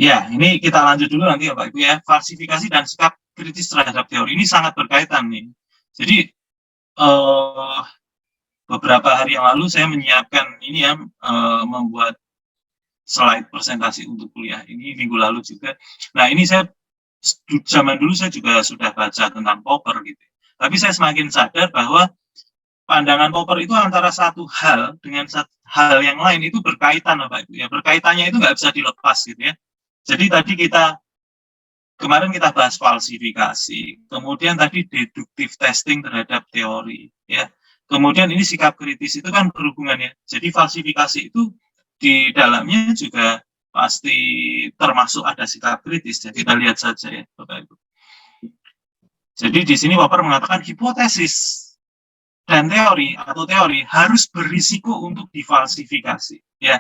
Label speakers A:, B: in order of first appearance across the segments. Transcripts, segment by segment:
A: Ya, ini kita lanjut dulu nanti ya Pak Ibu ya. Falsifikasi dan sikap kritis terhadap teori ini sangat berkaitan nih. Jadi beberapa hari yang lalu saya menyiapkan ini ya, membuat slide presentasi untuk kuliah ini minggu lalu juga. Nah ini saya zaman dulu saya juga sudah baca tentang Popper gitu. Tapi saya semakin sadar bahwa pandangan Popper itu antara satu hal dengan hal yang lain itu berkaitan Bapak Ibu ya. Berkaitannya itu nggak bisa dilepas gitu ya. Jadi tadi kemarin kita bahas falsifikasi, kemudian tadi deduktif testing terhadap teori ya. Kemudian ini sikap kritis itu kan berhubungannya. Jadi falsifikasi itu di dalamnya juga pasti termasuk ada sikap kritis. Jadi kita lihat saja ya Bapak Ibu. Jadi di sini Popper mengatakan hipotesis dan teori harus berisiko untuk difalsifikasi ya.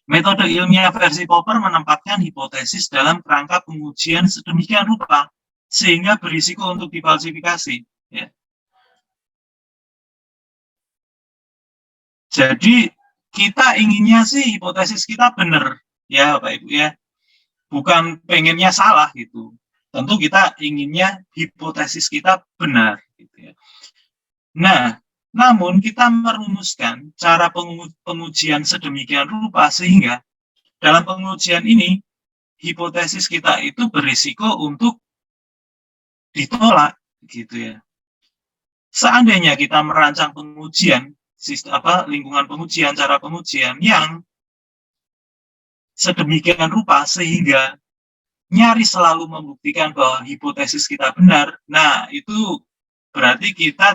A: Metode ilmiah versi Popper menempatkan hipotesis dalam kerangka pengujian sedemikian rupa sehingga berisiko untuk difalsifikasi ya. Jadi kita inginnya sih hipotesis kita benar ya Bapak Ibu ya, bukan pengennya salah gitu. Tentu kita inginnya hipotesis kita benar gitu ya. Nah, namun kita merumuskan cara pengujian sedemikian rupa sehingga dalam pengujian ini hipotesis kita itu berisiko untuk ditolak gitu ya. Seandainya kita merancang pengujian lingkungan pengujian, cara pengujian yang sedemikian rupa sehingga nyaris selalu membuktikan bahwa hipotesis kita benar. Nah, itu berarti kita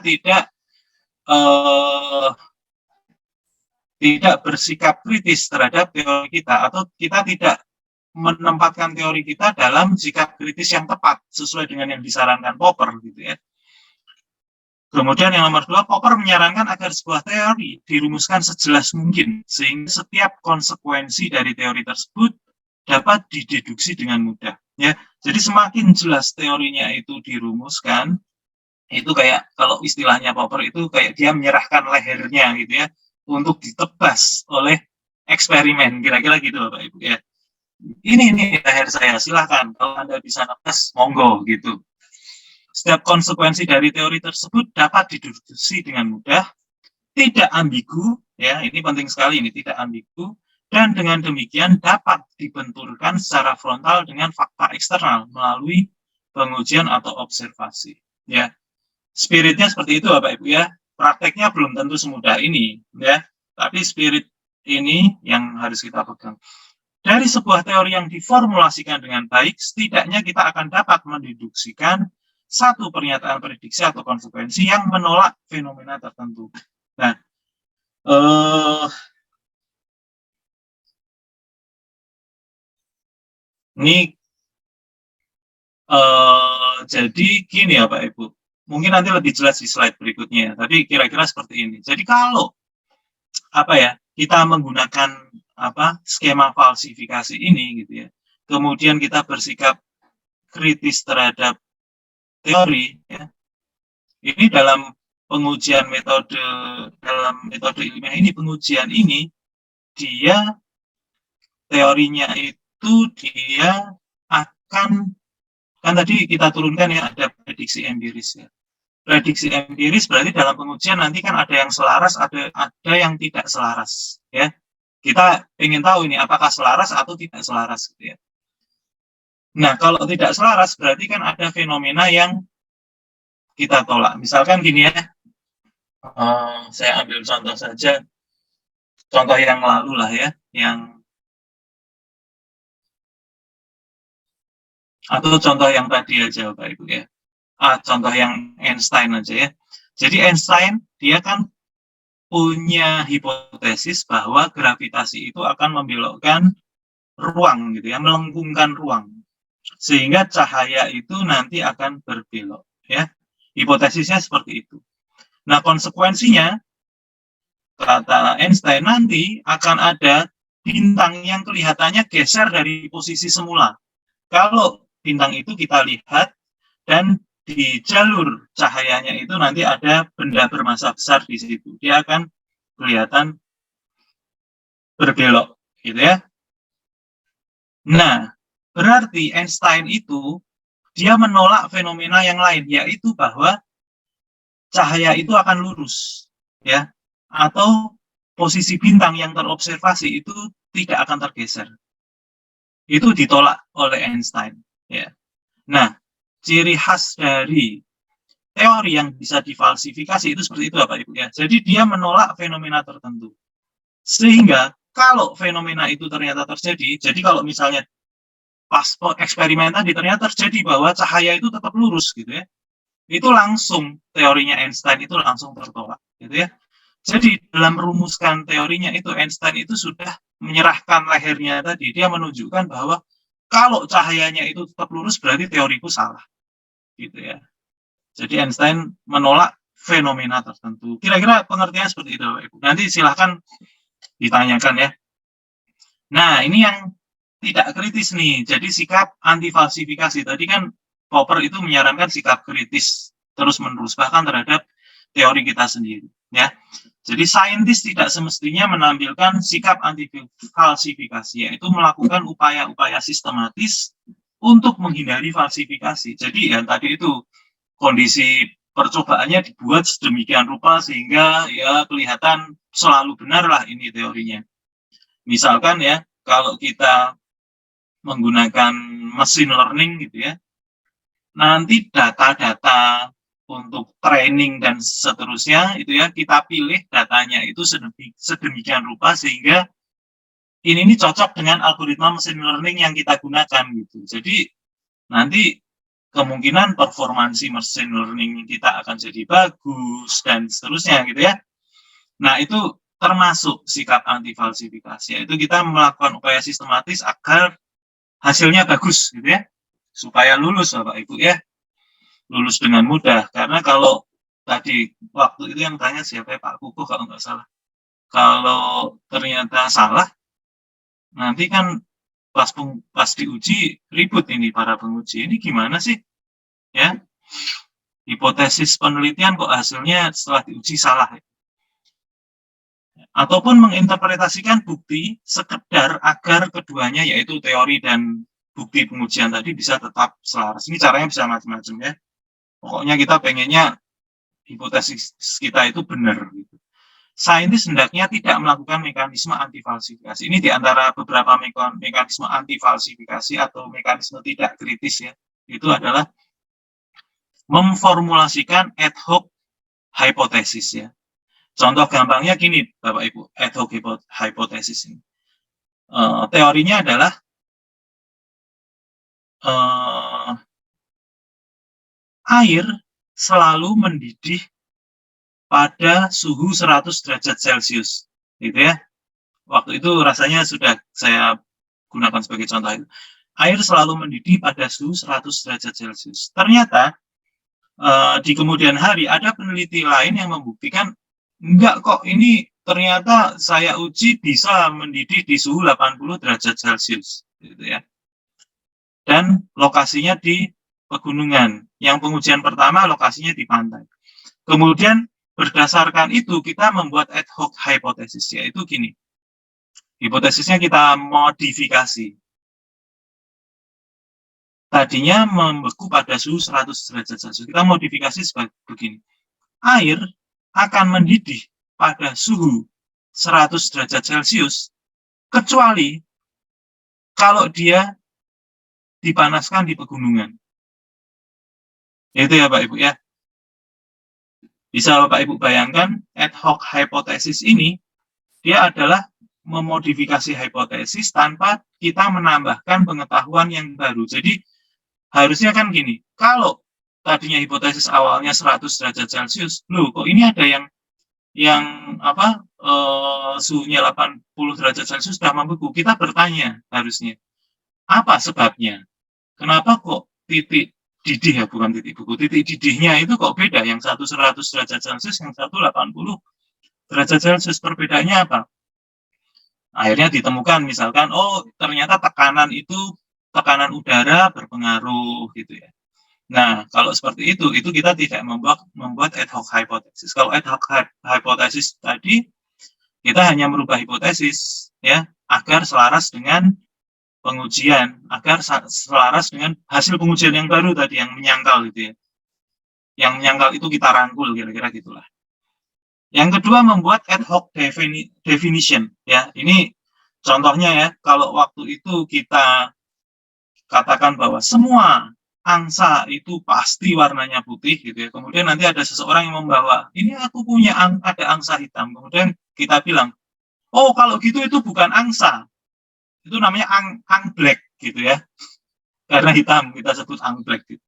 A: tidak bersikap kritis terhadap teori kita, atau kita tidak menempatkan teori kita dalam sikap kritis yang tepat sesuai dengan yang disarankan Popper gitu ya. Kemudian yang nomor 2, Popper menyarankan agar sebuah teori dirumuskan sejelas mungkin sehingga setiap konsekuensi dari teori tersebut dapat dideduksi dengan mudah ya. Jadi semakin jelas teorinya itu dirumuskan, itu kayak kalau istilahnya Popper itu kayak dia menyerahkan lehernya gitu ya untuk ditebas oleh eksperimen, kira-kira gitu Bapak Ibu ya. Ini leher saya, silahkan kalau Anda bisa nebas monggo gitu. Setiap konsekuensi dari teori tersebut dapat dideduksi dengan mudah, tidak ambigu ya, ini penting sekali, ini tidak ambigu, dan dengan demikian dapat dibenturkan secara frontal dengan fakta eksternal melalui pengujian atau observasi ya. Spiritnya seperti itu Bapak Ibu ya. Prakteknya belum tentu semudah ini ya, tapi spirit ini yang harus kita pegang. Dari sebuah teori yang diformulasikan dengan baik, setidaknya kita akan dapat mendeduksikan satu pernyataan prediksi atau konsekuensi yang menolak fenomena tertentu. Nah, ini jadi gini ya Pak Ibu, mungkin nanti lebih jelas di slide berikutnya, tapi kira-kira seperti ini. Jadi kalau kita menggunakan skema falsifikasi ini gitu ya, kemudian kita bersikap kritis terhadap teori ya, ini dalam metode ilmiah ini, pengujian ini dia teorinya itu dia akan, kan tadi kita turunkan ya ada prediksi empiris ya. Prediksi empiris berarti dalam pengujian nanti kan ada yang selaras, ada yang tidak selaras ya. Kita ingin tahu ini apakah selaras atau tidak selaras gitu ya. Nah, kalau tidak selaras berarti kan ada fenomena yang kita tolak. Misalkan gini ya, saya ambil contoh saja, contoh yang lalu lah ya, atau contoh yang tadi aja Bapak Ibu ya. Contoh yang Einstein aja ya. Jadi Einstein dia kan punya hipotesis bahwa gravitasi itu akan membelokkan ruang gitu ya, melengkungkan ruang. Sehingga cahaya itu nanti akan berbelok ya. Hipotesisnya seperti itu. Nah, konsekuensinya kata Einstein nanti akan ada bintang yang kelihatannya geser dari posisi semula. Kalau bintang itu kita lihat dan di jalur cahayanya itu nanti ada benda bermassa besar di situ. Dia akan kelihatan berbelok, gitu ya. Nah, berarti Einstein itu dia menolak fenomena yang lain, yaitu bahwa cahaya itu akan lurus, ya, atau posisi bintang yang terobservasi itu tidak akan tergeser. Itu ditolak oleh Einstein, ya. Nah, ciri khas dari teori yang bisa difalsifikasi itu seperti itu, Bapak Ibu, ya. Jadi dia menolak fenomena tertentu. Sehingga kalau fenomena itu ternyata terjadi, jadi kalau misalnya pas eksperimen tadi ternyata terjadi bahwa cahaya itu tetap lurus gitu ya, itu langsung teorinya Einstein itu langsung tertolak gitu ya. Jadi dalam merumuskan teorinya itu Einstein itu sudah menyerahkan lehernya tadi, dia menunjukkan bahwa kalau cahayanya itu tetap lurus berarti teoriku salah gitu ya. Jadi Einstein menolak fenomena tertentu. Kira-kira pengertian seperti itu, Bapak Ibu. Nanti silahkan ditanyakan ya. Nah, ini yang tidak kritis nih. Jadi sikap anti falsifikasi. Tadi kan Popper itu menyarankan sikap kritis terus-menerus bahkan terhadap teori kita sendiri, ya. Jadi saintis tidak semestinya menampilkan sikap anti falsifikasi, yaitu melakukan upaya-upaya sistematis untuk menghindari falsifikasi. Jadi ya tadi itu kondisi percobaannya dibuat sedemikian rupa sehingga ya kelihatan selalu benar lah ini teorinya. Misalkan ya, kalau kita menggunakan machine learning gitu ya, nanti data-data untuk training dan seterusnya itu ya kita pilih datanya itu sedemikian rupa sehingga ini cocok dengan algoritma machine learning yang kita gunakan gitu. Jadi nanti kemungkinan performansi machine learning kita akan jadi bagus dan seterusnya gitu ya. Nah, itu termasuk sikap anti falsifikasi, yaitu kita melakukan upaya sistematis agar hasilnya bagus gitu ya, supaya lulus Bapak Ibu ya, lulus dengan mudah. Karena kalau tadi waktu itu yang tanya siapa ya, Pak Kukuh kalau nggak salah, kalau ternyata salah nanti kan pas diuji ribut ini para penguji, ini gimana sih ya, hipotesis penelitian kok hasilnya setelah diuji salah ya? Ataupun menginterpretasikan bukti sekedar agar keduanya yaitu teori dan bukti pengujian tadi bisa tetap selaras. Ini caranya bisa macam-macam ya. Pokoknya kita pengennya hipotesis kita itu benar gitu. Saintis hendaknya tidak melakukan mekanisme anti falsifikasi. Ini diantara beberapa mekanisme anti falsifikasi atau mekanisme tidak kritis ya. Itu adalah memformulasikan ad hoc hipotesis ya. Contoh gampangnya gini, Bapak Ibu, ad hoc hipotesis ini. Teorinya adalah air selalu mendidih pada suhu 100 derajat Celcius, gitu ya. Waktu itu rasanya sudah saya gunakan sebagai contoh itu. Air selalu mendidih pada suhu 100 derajat Celcius. Ternyata di kemudian hari ada peneliti lain yang membuktikan enggak kok, ini ternyata saya uji bisa mendidih di suhu 80 derajat Celcius gitu ya. Dan lokasinya di pegunungan. Yang pengujian pertama lokasinya di pantai. Kemudian berdasarkan itu kita membuat ad hoc hipotesis, yaitu gini. Hipotesisnya kita modifikasi. Tadinya membeku pada suhu 100 derajat Celcius. Kita modifikasi sebagai begini. Air akan mendidih pada suhu 100 derajat Celcius kecuali kalau dia dipanaskan di pegunungan. Itu ya Pak Ibu ya. Bisa Bapak Ibu bayangkan ad hoc hipotesis ini dia adalah memodifikasi hipotesis tanpa kita menambahkan pengetahuan yang baru. Jadi harusnya kan gini, kalau tadinya hipotesis awalnya 100 derajat Celcius, loh kok ini ada yang apa suhunya 80 derajat Celcius sudah membeku. Kita bertanya harusnya, apa sebabnya? Kenapa kok titik didih ya, bukan titik beku, titik didihnya itu kok beda, yang satu 100 derajat Celcius, yang satu 80 derajat Celcius, perbedaannya apa? Akhirnya ditemukan misalkan, oh ternyata tekanan udara berpengaruh gitu ya. Nah, kalau seperti itu kita tidak membuat ad hoc hipotesis. Kalau ad hoc hipotesis tadi, kita hanya merubah hipotesis ya agar selaras dengan pengujian agar selaras dengan hasil pengujian yang baru tadi, yang menyangkal gitu ya. Yang menyangkal itu kita rangkul, kira-kira gitulah. Yang kedua, membuat ad hoc definition ya. Ini contohnya ya, kalau waktu itu kita katakan bahwa semua angsa itu pasti warnanya putih gitu ya. Kemudian nanti ada seseorang yang membawa, ini aku punya ada angsa hitam. Kemudian kita bilang, oh kalau gitu itu bukan angsa, itu namanya black gitu ya. Karena hitam kita sebut black gitu.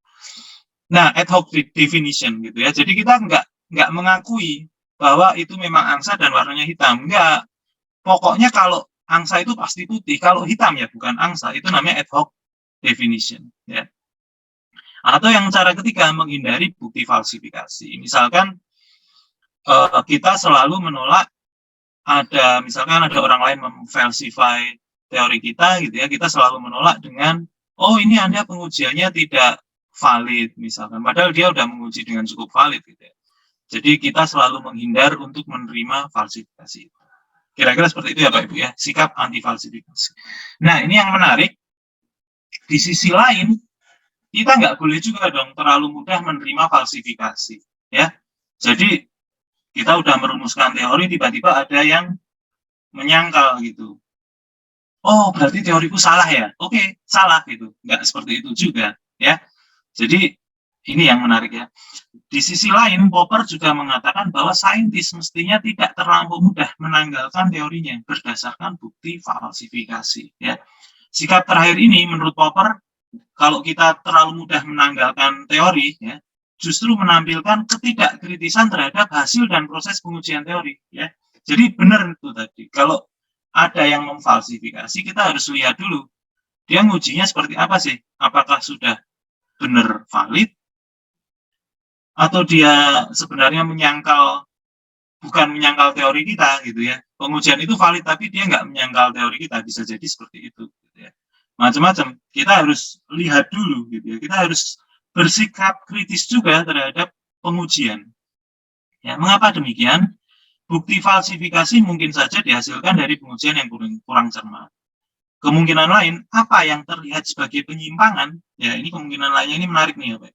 A: Nah, ad hoc definition gitu ya. Jadi kita nggak mengakui bahwa itu memang angsa dan warnanya hitam. Enggak. Pokoknya kalau angsa itu pasti putih, kalau hitam ya bukan angsa. Itu namanya ad hoc definition ya. Atau yang cara ketiga, menghindari bukti falsifikasi. Misalkan kita selalu menolak misalkan ada orang lain memfalsify teori kita gitu ya, kita selalu menolak dengan, oh ini Anda pengujiannya tidak valid misalkan, padahal dia udah menguji dengan cukup valid gitu ya. Jadi kita selalu menghindar untuk menerima falsifikasi. Kira-kira seperti itu ya Pak Ibu ya, sikap anti falsifikasi. Nah ini yang menarik, di sisi lain kita nggak boleh juga dong terlalu mudah menerima falsifikasi ya. Jadi kita udah merumuskan teori, tiba-tiba ada yang menyangkal gitu. Oh berarti teoriku salah ya? Oke, salah gitu. Nggak seperti itu juga ya. Jadi ini yang menarik ya. Di sisi lain, Popper juga mengatakan bahwa saintis mestinya tidak terlalu mudah menanggalkan teorinya berdasarkan bukti falsifikasi. Ya. Sikap terakhir ini menurut Popper, kalau kita terlalu mudah menanggalkan teori, ya, justru menampilkan ketidakkritisan terhadap hasil dan proses pengujian teori. Ya. Jadi benar itu tadi. Kalau ada yang memfalsifikasi, kita harus lihat dulu dia ngujinya seperti apa sih? Apakah sudah benar valid? Atau dia sebenarnya bukan menyangkal teori kita gitu ya. Pengujian itu valid tapi dia nggak menyangkal teori kita, bisa jadi seperti itu gitu ya. Macam-macam, kita harus lihat dulu gitu ya. Kita harus bersikap kritis juga terhadap pengujian. Ya, mengapa demikian? Bukti falsifikasi mungkin saja dihasilkan dari pengujian yang kurang cermat. Kemungkinan lain, apa yang terlihat sebagai penyimpangan, ya ini kemungkinan lainnya ini menarik nih ya Pak.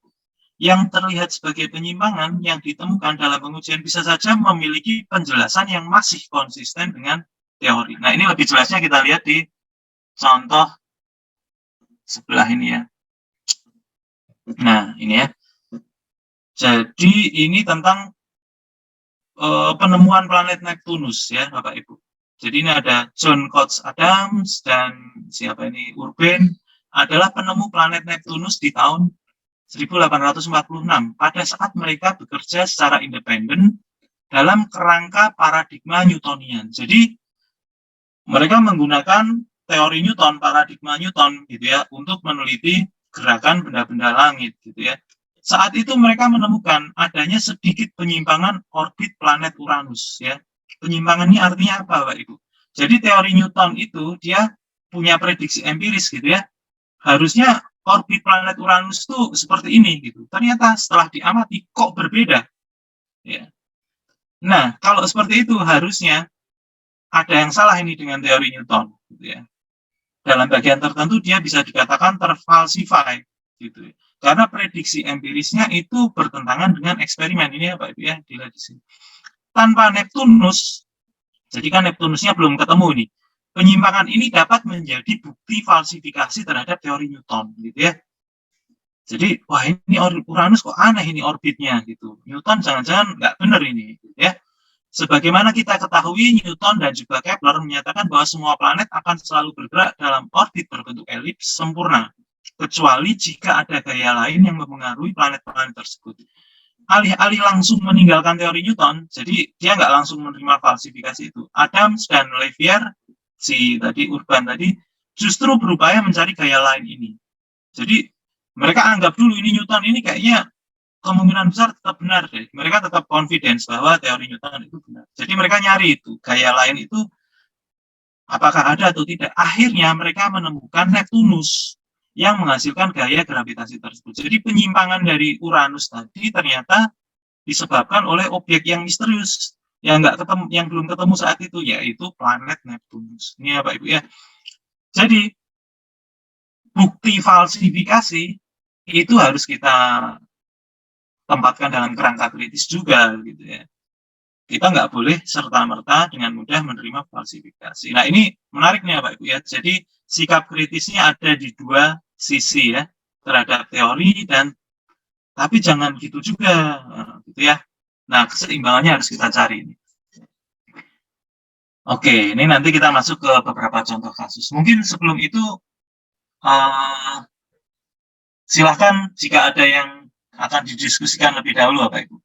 A: Yang terlihat sebagai penyimpangan yang ditemukan dalam pengujian bisa saja memiliki penjelasan yang masih konsisten dengan teori. Nah, ini lebih jelasnya kita lihat di contoh sebelah ini ya. Nah, ini ya. Jadi, ini tentang penemuan planet Neptunus ya, Bapak Ibu. Jadi, ini ada John Couch Adams dan siapa ini, Urban, adalah penemu planet Neptunus di tahun 1846 pada saat mereka bekerja secara independen dalam kerangka paradigma Newtonian. Jadi mereka menggunakan teori Newton, paradigma Newton gitu ya, untuk meneliti gerakan benda-benda langit gitu ya. Saat itu mereka menemukan adanya sedikit penyimpangan orbit planet Uranus ya. Penyimpangan ini artinya apa Pak Ibu? Jadi teori Newton itu dia punya prediksi empiris gitu ya. Harusnya orbit planet Uranus itu seperti ini gitu. Ternyata setelah diamati kok berbeda. Ya. Nah, kalau seperti itu harusnya ada yang salah ini dengan teori Newton gitu ya. Dalam bagian tertentu dia bisa dikatakan terfalsify gitu ya. Karena prediksi empirisnya itu bertentangan dengan eksperimen ini ya Pak Ibu ya, dilihat di sini. Tanpa Neptunus, jadi kan Neptunusnya belum ketemu nih. Penyimpangan ini dapat menjadi bukti falsifikasi terhadap teori Newton, gitu ya. Jadi, wah ini Uranus kok aneh ini orbitnya, gitu. Newton jangan-jangan nggak benar ini, gitu ya. Sebagaimana kita ketahui, Newton dan juga Kepler menyatakan bahwa semua planet akan selalu bergerak dalam orbit berbentuk elips sempurna, kecuali jika ada gaya lain yang mempengaruhi planet-planet tersebut. Alih-alih langsung meninggalkan teori Newton, jadi dia nggak langsung menerima falsifikasi itu. Adams dan Leverrier, si tadi Urban tadi, justru berupaya mencari gaya lain ini. Jadi mereka anggap dulu ini Newton ini kayaknya kemungkinan besar tetap benar deh. Mereka tetap confidence bahwa teori Newton itu benar. Jadi mereka nyari itu, gaya lain itu apakah ada atau tidak. Akhirnya mereka menemukan Neptunus yang menghasilkan gaya gravitasi tersebut. Jadi penyimpangan dari Uranus tadi ternyata disebabkan oleh objek yang misterius yang belum ketemu saat itu, yaitu planet Neptunus. Ini ya Pak Ibu ya. Jadi bukti falsifikasi itu harus kita tempatkan dalam kerangka kritis juga gitu ya. Kita nggak boleh serta-merta dengan mudah menerima falsifikasi. Nah, ini menarik nih Bapak Ibu ya. Jadi sikap kritisnya ada di dua sisi ya, terhadap teori dan tapi jangan gitu juga gitu ya. Nah, keseimbangannya harus kita cari ini. Oke, ini nanti kita masuk ke beberapa contoh kasus. Mungkin sebelum itu silahkan jika ada yang akan didiskusikan lebih dahulu Bapak Ibu.